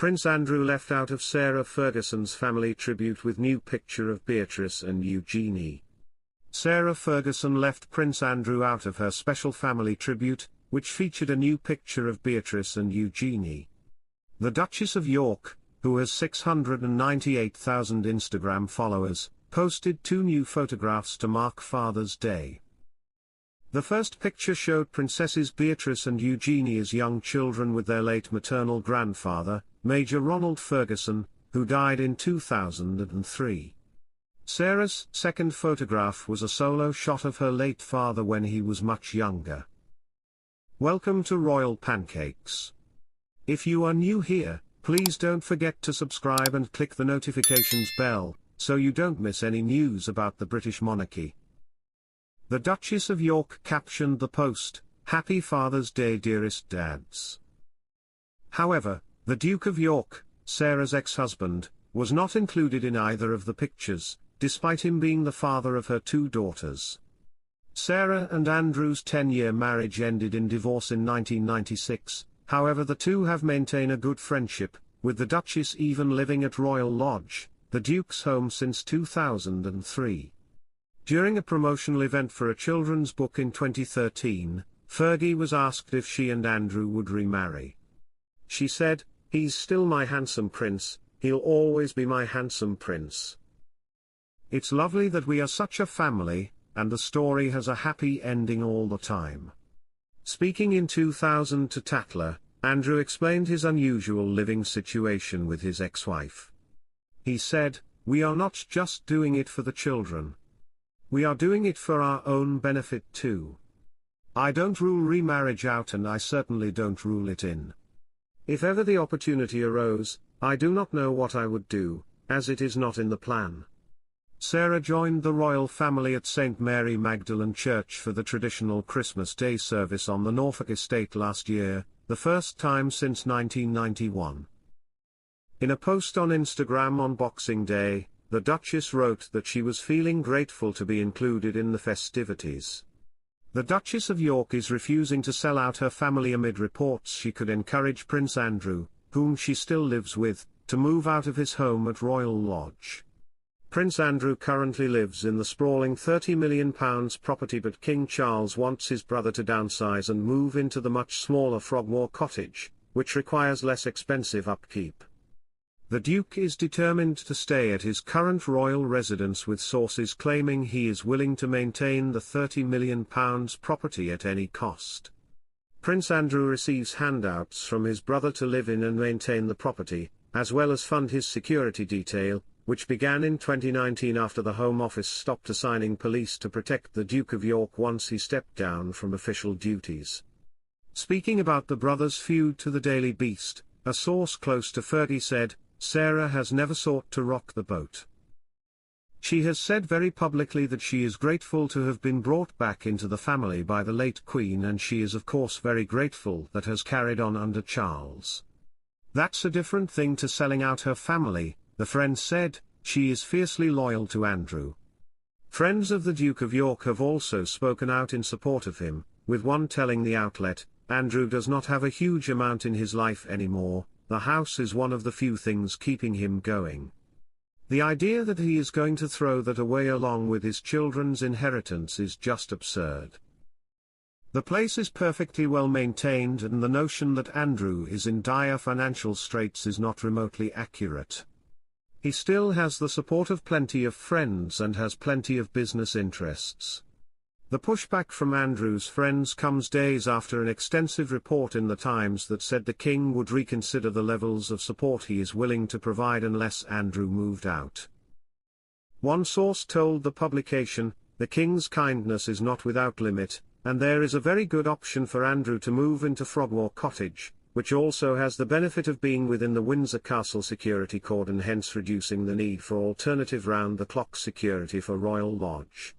Prince Andrew left out of Sarah Ferguson's family tribute with new picture of Beatrice and Eugenie. Sarah Ferguson left Prince Andrew out of her special family tribute, which featured a new picture of Beatrice and Eugenie. The Duchess of York, who has 698,000 Instagram followers, posted 2 new photographs to mark Father's Day. The first picture showed Princesses Beatrice and Eugenie as young children with their late maternal grandfather, Major Ronald Ferguson, who died in 2003. Sarah's second photograph was a solo shot of her late father when he was much younger. Welcome to Royal Pancakes. If you are new here, please don't forget to subscribe and click the notifications bell, so you don't miss any news about the British monarchy. The Duchess of York captioned the post, "Happy Father's Day, dearest dads." However, the Duke of York, Sarah's ex-husband, was not included in either of the pictures, despite him being the father of her 2 daughters. Sarah and Andrew's 10-year marriage ended in divorce in 1996, however the two have maintained a good friendship, with the Duchess even living at Royal Lodge, the Duke's home since 2003. During a promotional event for a children's book in 2013, Fergie was asked if she and Andrew would remarry. She said, "He's still my handsome prince, he'll always be my handsome prince. It's lovely that we are such a family, and the story has a happy ending all the time." Speaking in 2000 to Tatler, Andrew explained his unusual living situation with his ex-wife. He said, "We are not just doing it for the children. We are doing it for our own benefit too. I don't rule remarriage out and I certainly don't rule it in. If ever the opportunity arose, I do not know what I would do, as it is not in the plan." Sarah joined the royal family at St. Mary Magdalene Church for the traditional Christmas Day service on the Norfolk estate last year, the first time since 1991. In a post on Instagram on Boxing Day, the Duchess wrote that she was feeling grateful to be included in the festivities. The Duchess of York is refusing to sell out her family amid reports she could encourage Prince Andrew, whom she still lives with, to move out of his home at Royal Lodge. Prince Andrew currently lives in the sprawling £30 million property, but King Charles wants his brother to downsize and move into the much smaller Frogmore cottage, which requires less expensive upkeep. The Duke is determined to stay at his current royal residence, with sources claiming he is willing to maintain the £30 million property at any cost. Prince Andrew receives handouts from his brother to live in and maintain the property, as well as fund his security detail, which began in 2019 after the Home Office stopped assigning police to protect the Duke of York once he stepped down from official duties. Speaking about the brothers' feud to the Daily Beast, a source close to Fergie said, "Sarah has never sought to rock the boat. She has said very publicly that she is grateful to have been brought back into the family by the late Queen, and she is of course very grateful that has carried on under Charles. That's a different thing to selling out her family," the friend said. She is fiercely loyal to Andrew. Friends of the Duke of York have also spoken out in support of him, with one telling the outlet, "Andrew does not have a huge amount in his life anymore. The house is one of the few things keeping him going. The idea that he is going to throw that away along with his children's inheritance is just absurd. The place is perfectly well maintained, and the notion that Andrew is in dire financial straits is not remotely accurate. He still has the support of plenty of friends and has plenty of business interests." The pushback from Andrew's friends comes days after an extensive report in the Times that said the king would reconsider the levels of support he is willing to provide unless Andrew moved out. One source told the publication, "The king's kindness is not without limit, and there is a very good option for Andrew to move into Frogmore Cottage, which also has the benefit of being within the Windsor Castle security cordon, hence reducing the need for alternative round-the-clock security for Royal Lodge."